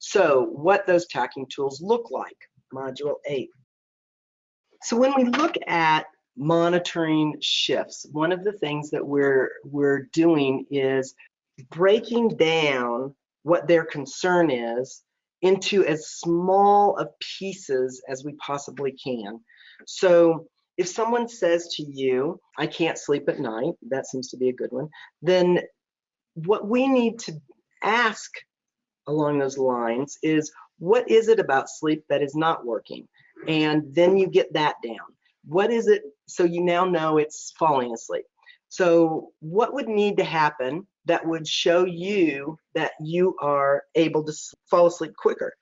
So what those tracking tools look like, Module 8. So when we look at monitoring shifts, one of the things that we're doing is breaking down what their concern is into as small of pieces as we possibly can. So if someone says to you, I can't sleep at night, that seems to be a good one, then what we need to ask along those lines is, what is it about sleep that is not working? And then you get that down. What is it? So you now know it's falling asleep. So what would need to happen that would show you that you are able to fall asleep quicker?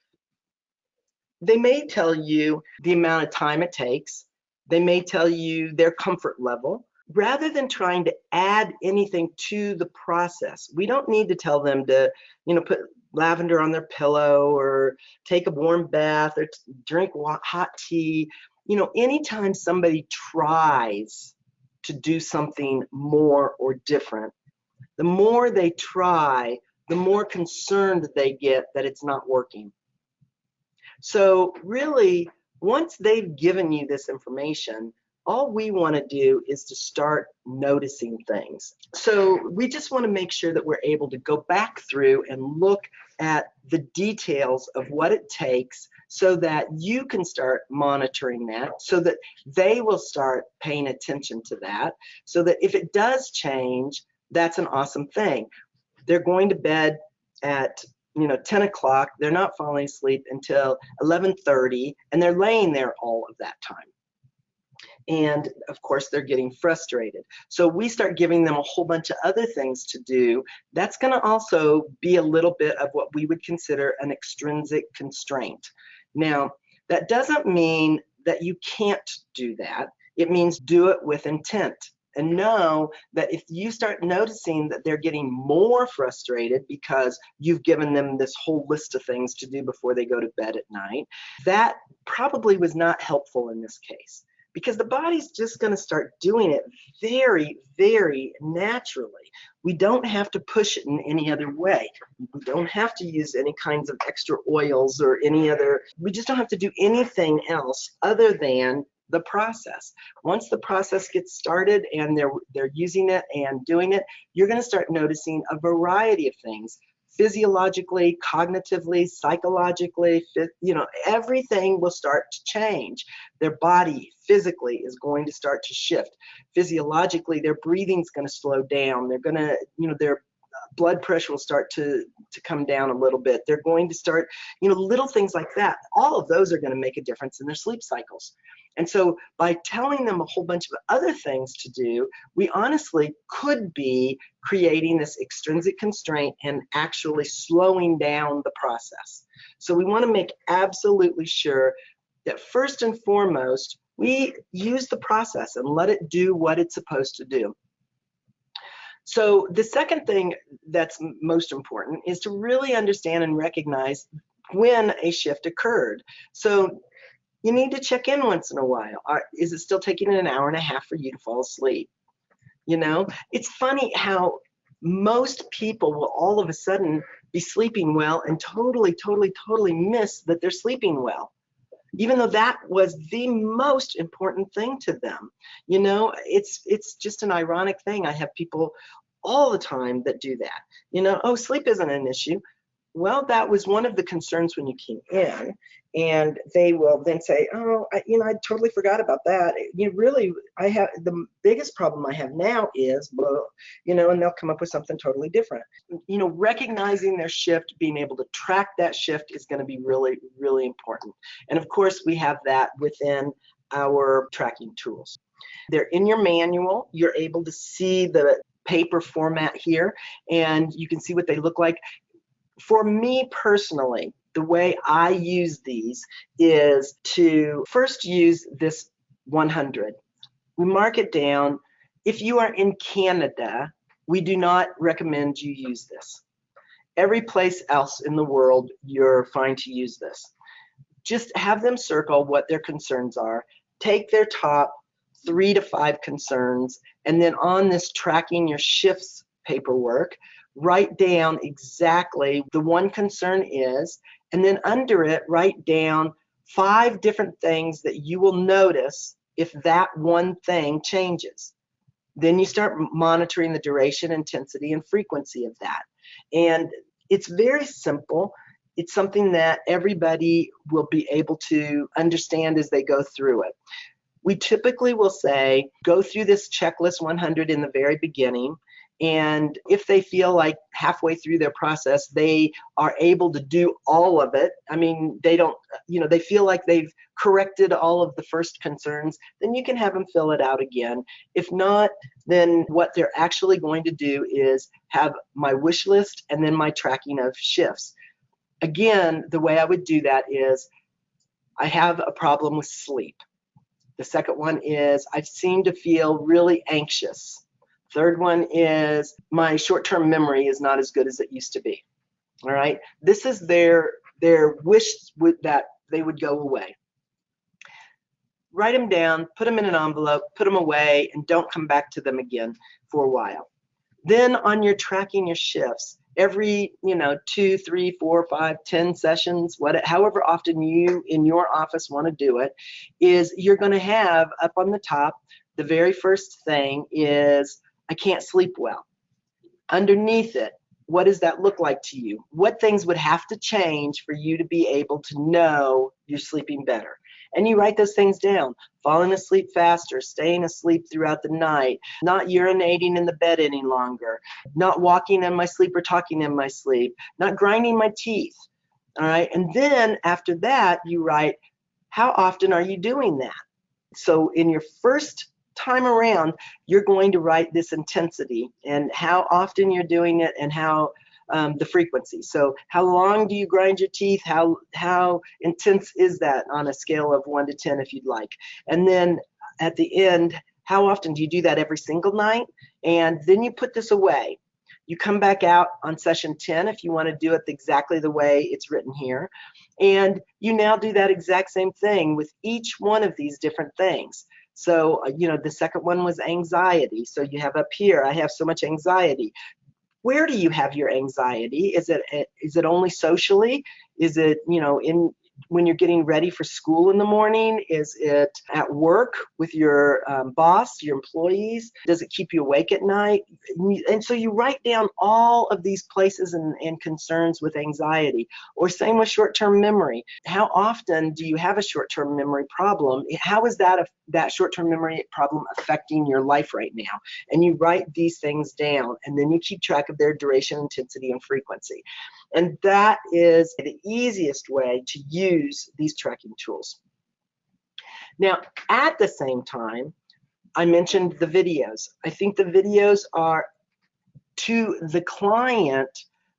They may tell you the amount of time it takes. They may tell you their comfort level. Rather than trying to add anything to the process, we don't need to tell them to, put lavender on their pillow or take a warm bath or drink hot tea. Anytime somebody tries to do something more or different, the more they try, the more concerned they get that it's not working. So really, once they've given you this information, all we want to do is to start noticing things. So we just want to make sure that we're able to go back through and look at the details of what it takes so that you can start monitoring that, so that they will start paying attention to that, so that if it does change, that's an awesome thing. They're going to bed at 10 o'clock, they're not falling asleep until 11:30, and they're laying there all of that time. And of course, they're getting frustrated. So we start giving them a whole bunch of other things to do. That's going to also be a little bit of what we would consider an extrinsic constraint. Now, that doesn't mean that you can't do that. It means do it with intent. And know that if you start noticing that they're getting more frustrated because you've given them this whole list of things to do before they go to bed at night, that probably was not helpful in this case, because the body's just going to start doing it very, very naturally. We don't have to push it in any other way. We don't have to use any kinds of extra oils or we just don't have to do anything else other than the process. Once the process gets started and they're using it and doing it, you're going to start noticing a variety of things. Physiologically, cognitively, psychologically, everything will start to change. Their body physically is going to start to shift. Physiologically, their breathing's going to slow down. They're going to, their blood pressure will start to come down a little bit. They're going to start, little things like that. All of those are going to make a difference in their sleep cycles. And so by telling them a whole bunch of other things to do, we honestly could be creating this extrinsic constraint and actually slowing down the process. So we want to make absolutely sure that first and foremost, we use the process and let it do what it's supposed to do. So the second thing that's most important is to really understand and recognize when a shift occurred. So you need to check in once in a while. Is it still taking an hour and a half for you to fall asleep? It's funny how most people will all of a sudden be sleeping well and totally miss that they're sleeping well, even though that was the most important thing to them. It's just an ironic thing. I have people all the time that do that. Oh, sleep isn't an issue. Well, that was one of the concerns when you came in, and they will then say, oh, I totally forgot about that. I have the biggest problem I have now is, and they'll come up with something totally different. Recognizing their shift, being able to track that shift is going to be really, really important. And of course, we have that within our tracking tools. They're in your manual. You're able to see the paper format here, and you can see what they look like. For me personally, the way I use these is to first use this 100. We mark it down. If you are in Canada, we do not recommend you use this. Every place else in the world, you're fine to use this. Just have them circle what their concerns are. Take their top 3 to 5 concerns, and then on this tracking your shifts paperwork, write down exactly the one concern is, and then under it, write down 5 different things that you will notice if that one thing changes. Then you start monitoring the duration, intensity, and frequency of that. And it's very simple. It's something that everybody will be able to understand as they go through it. We typically will say, go through this checklist 100 in the very beginning. And if they feel like halfway through their process, they are able to do all of it, I mean, they don't, they feel like they've corrected all of the first concerns, then you can have them fill it out again. If not, then what they're actually going to do is have my wish list and then my tracking of shifts. Again, the way I would do that is, I have a problem with sleep. The second one is, I seem to feel really anxious. Third one is, my short-term memory is not as good as it used to be. All right, this is their wish that they would go away. Write them down, put them in an envelope, put them away, and don't come back to them again for a while. Then on your tracking your shifts, every 2, 3, 4, 5, 10 sessions, however often you in your office want to do it, is you're going to have up on the top, the very first thing is, I can't sleep well. Underneath it, what does that look like to you? What things would have to change for you to be able to know you're sleeping better? And you write those things down. Falling asleep faster, staying asleep throughout the night, not urinating in the bed any longer, not walking in my sleep or talking in my sleep, not grinding my teeth. All right, and then after that, you write, how often are you doing that? So in your first time around, you're going to write this intensity and how often you're doing it and how the frequency. So how long do you grind your teeth? How intense is that on a scale of 1 to 10 if you'd like? And then at the end, how often do you do that every single night? And then you put this away. You come back out on session 10 if you want to do it exactly the way it's written here. And you now do that exact same thing with each one of these different things. So, the second one was anxiety. So you have up here, I have so much anxiety. Where do you have your anxiety? Is it only socially? Is it, when you're getting ready for school in the morning? Is it at work with your boss, your employees? Does it keep you awake at night? And so you write down all of these places and concerns with anxiety. Or same with short-term memory. How often do you have a short-term memory problem? How is that short-term memory problem affecting your life right now? And you write these things down, and then you keep track of their duration, intensity, and frequency. And that is the easiest way to use these tracking tools. Now, at the same time, I mentioned the videos. I think the videos are, to the client,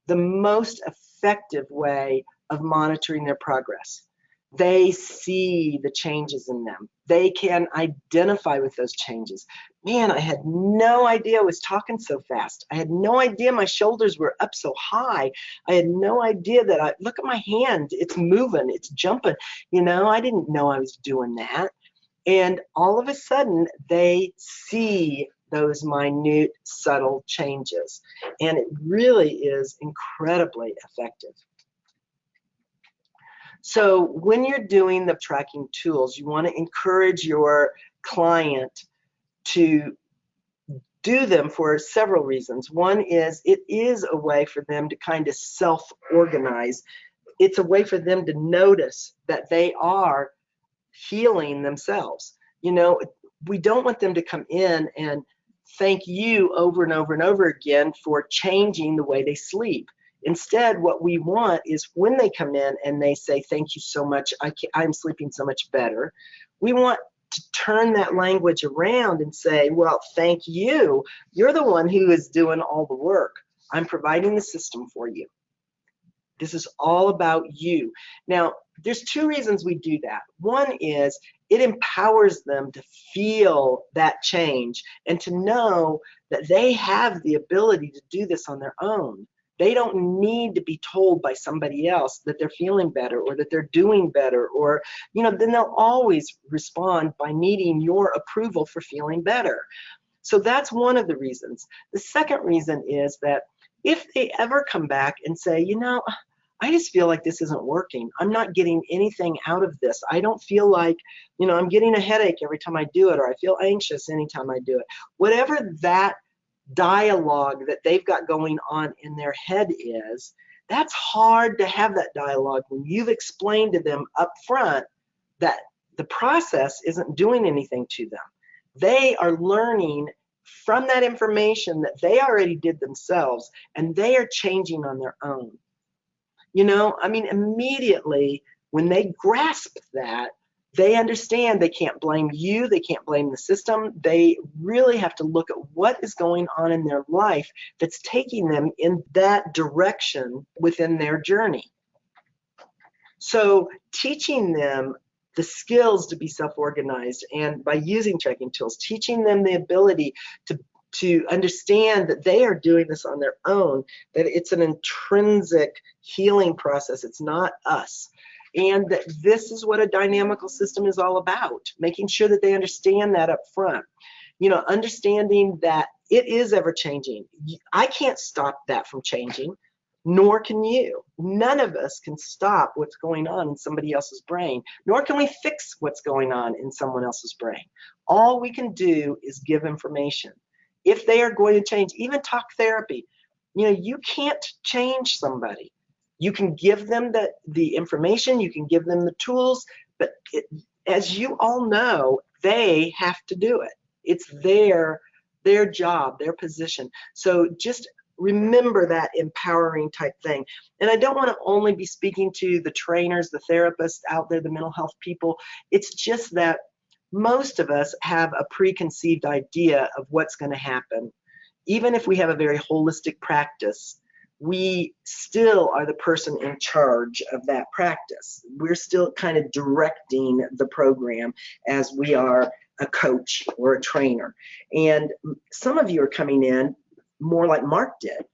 the most effective way of monitoring their progress. They see the changes in them. They can identify with those changes. Man, I had no idea I was talking so fast. I had no idea my shoulders were up so high. I had no idea that look at my hand, it's moving, it's jumping. I didn't know I was doing that. And all of a sudden, they see those minute, subtle changes. And it really is incredibly effective. So when you're doing the tracking tools, you want to encourage your client to do them for several reasons. One is, it is a way for them to kind of self-organize. It's a way for them to notice that they are healing themselves. We don't want them to come in and thank you over and over and over again for changing the way they sleep. Instead, what we want is when they come in and they say, thank you so much, I'm sleeping so much better, we want to turn that language around and say, well, thank you. You're the one who is doing all the work. I'm providing the system for you. This is all about you. Now, there's 2 reasons we do that. One is, it empowers them to feel that change and to know that they have the ability to do this on their own. They don't need to be told by somebody else that they're feeling better or that they're doing better, or, then they'll always respond by needing your approval for feeling better. So that's one of the reasons. The second reason is that if they ever come back and say, I just feel like this isn't working. I'm not getting anything out of this. I don't feel like, I'm getting a headache every time I do it, or I feel anxious anytime I do it. Whatever that dialogue that they've got going on in their head is, that's hard to have that dialogue when you've explained to them up front that the process isn't doing anything to them. They are learning from that information that they already did themselves, and they are changing on their own. Immediately when they grasp that, they understand they can't blame you, they can't blame the system. They really have to look at what is going on in their life that's taking them in that direction within their journey. So teaching them the skills to be self-organized, and by using tracking tools, teaching them the ability to understand that they are doing this on their own, that it's an intrinsic healing process, it's not us. And that this is what a dynamical system is all about, making sure that they understand that up front. Understanding that it is ever changing. I can't stop that from changing, nor can you. None of us can stop what's going on in somebody else's brain, nor can we fix what's going on in someone else's brain. All we can do is give information. If they are going to change, even talk therapy, you can't change somebody. You can give them the information, you can give them the tools, but as you all know, they have to do it. It's their job, their position. So just remember that empowering type thing. And I don't want to only be speaking to the trainers, the therapists out there, the mental health people. It's just that most of us have a preconceived idea of what's going to happen. Even if we have a very holistic practice, we still are the person in charge of that practice. We're still kind of directing the program as we are a coach or a trainer. And some of you are coming in more like Mark did,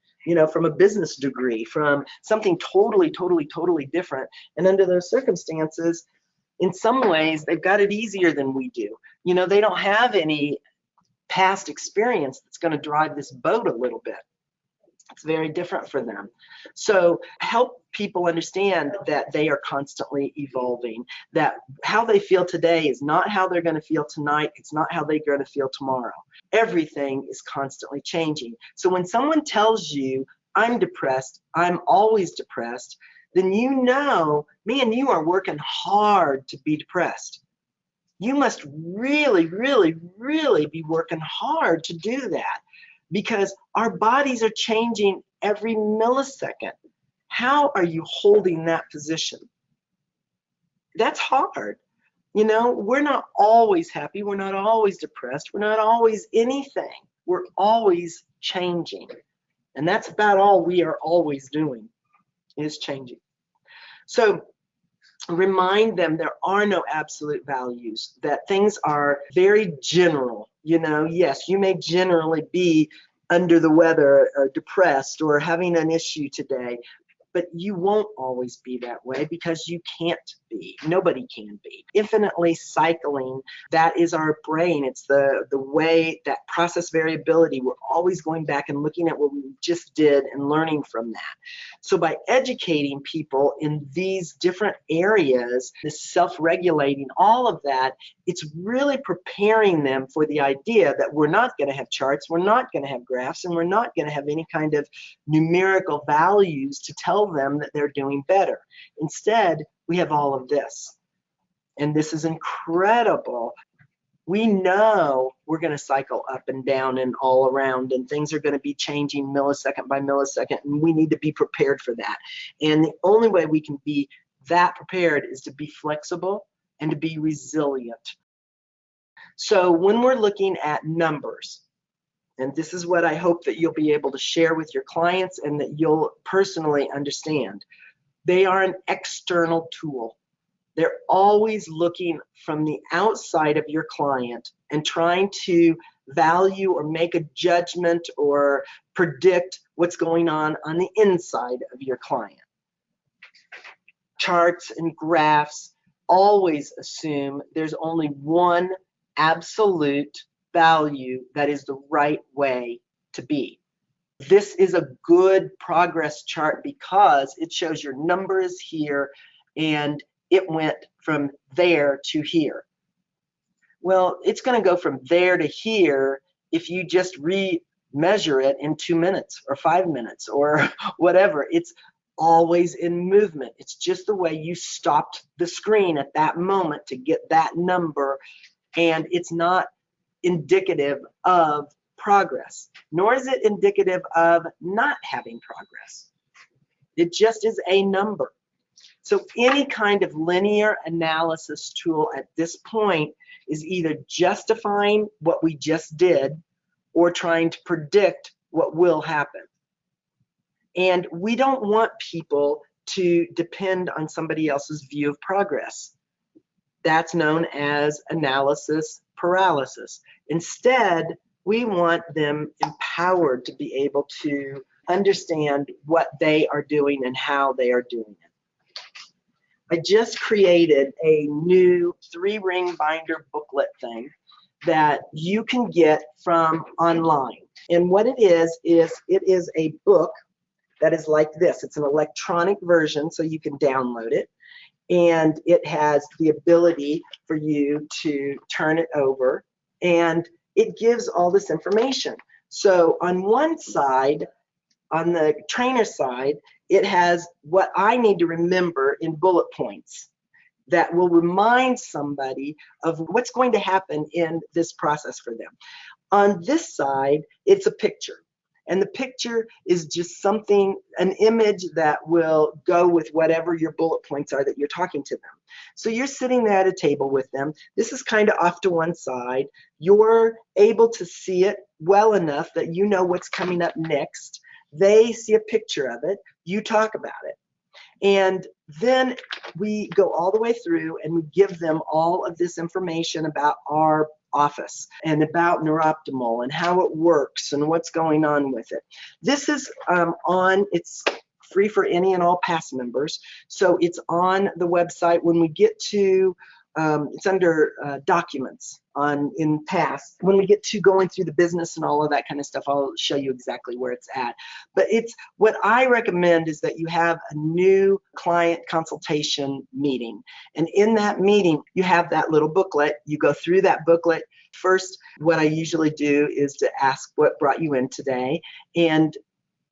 from a business degree, from something totally different. And under those circumstances, in some ways, they've got it easier than we do. They don't have any past experience that's going to drive this boat a little bit. It's very different for them. So help people understand that they are constantly evolving, that how they feel today is not how they're going to feel tonight. It's not how they're going to feel tomorrow. Everything is constantly changing. So when someone tells you, I'm depressed, I'm always depressed, then me and you are working hard to be depressed. You must really be working hard to do that, because our bodies are changing every millisecond. How are you holding that position? That's hard. We're not always happy. We're not always depressed. We're not always anything. We're always changing. And that's about all we are always doing, is changing. So remind them there are no absolute values, that things are very general. Yes, you may generally be under the weather or depressed or having an issue today, but you won't always be that way, because you can't be. Nobody can be. Infinitely cycling, that is our brain. It's the way, that process variability. We're always going back and looking at what we just did and learning from that. So by educating people in these different areas, this self-regulating, all of that, it's really preparing them for the idea that we're not going to have charts, we're not going to have graphs, and we're not going to have any kind of numerical values to tell them that they're doing better. Instead, we have all of this. And this is incredible. We know we're going to cycle up and down and all around, and things are going to be changing millisecond by millisecond, and we need to be prepared for that. And the only way we can be that prepared is to be flexible and to be resilient. So when we're looking at numbers, and this is what I hope that you'll be able to share with your clients and that you'll personally understand, they are an external tool. They're always looking from the outside of your client and trying to value or make a judgment or predict what's going on the inside of your client. Charts and graphs always assume there's only one absolute value that is the right way to be. This is a good progress chart because it shows your number is here and it went from there to here. Well, it's going to go from there to here if you just measure it in 2 minutes or 5 minutes or whatever. It's always in movement. It's just the way you stopped the screen at that moment to get that number, and it's not indicative of progress, nor is it indicative of not having progress. It just is a number. So any kind of linear analysis tool at this point is either justifying what we just did or trying to predict what will happen. And we don't want people to depend on somebody else's view of progress. That's known as analysis paralysis. Instead, we want them empowered to be able to understand what they are doing and how they are doing it. I just created a new 3-ring binder booklet thing that you can get from online. And what it is a book that is like this. It's an electronic version, so you can download it. And it has the ability for you to turn it over, and it gives all this information. So on one side, on the trainer side, it has what I need to remember in bullet points that will remind somebody of what's going to happen in this process for them. On this side, it's a picture. And the picture is just something, an image that will go with whatever your bullet points are that you're talking to them. So you're sitting there at a table with them. This is kind of off to one side. You're able to see it well enough that you know what's coming up next. They see a picture of it. You talk about it. And then we go all the way through and we give them all of this information about our office and about NeurOptimal and how it works and what's going on with it. This is it's free for any and all past members. So it's on the website. When we get to, it's under documents in past. When we get to going through the business and all of that kind of stuff, I'll show you exactly where it's at. But it's what I recommend is that you have a new client consultation meeting. And in that meeting, you have that little booklet. You go through that booklet. First, what I usually do is to ask what brought you in today. And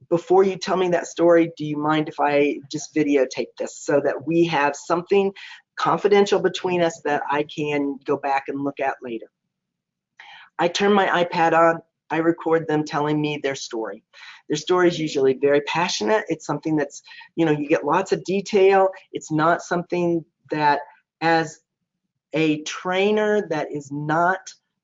before you tell me that story, do you mind if I just videotape this so that we have something confidential between us that I can go back and look at later? I turn my iPad on. I record them telling me their story. Their story is usually very passionate. It's something that's, you get lots of detail. It's not something that, as a trainer that is not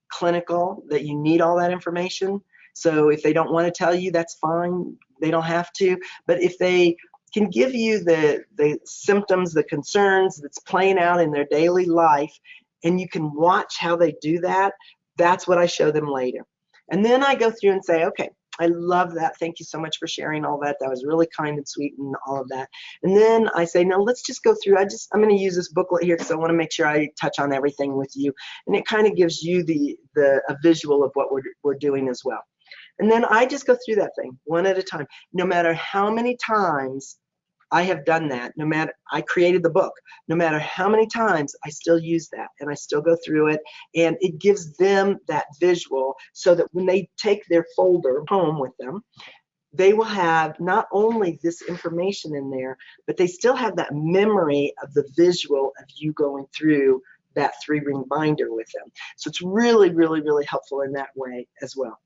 clinical, that you need all that information. So if they don't want to tell you, that's fine. They don't have to. But if they can give you the symptoms, the concerns that's playing out in their daily life, and you can watch how they do that, that's what I show them later. And then I go through and say, okay, I love that. Thank you so much for sharing all that. That was really kind and sweet and all of that. And then I say, no, let's just go through. I'm going to use this booklet here because I want to make sure I touch on everything with you. And it kind of gives you a visual of what we're doing as well. And then I just go through that thing one at a time. No matter how many times I have done that, I created the book, no matter how many times I still use that and I still go through it, and it gives them that visual so that when they take their folder home with them, they will have not only this information in there, but they still have that memory of the visual of you going through that 3-ring binder with them. So it's really, really, really helpful in that way as well.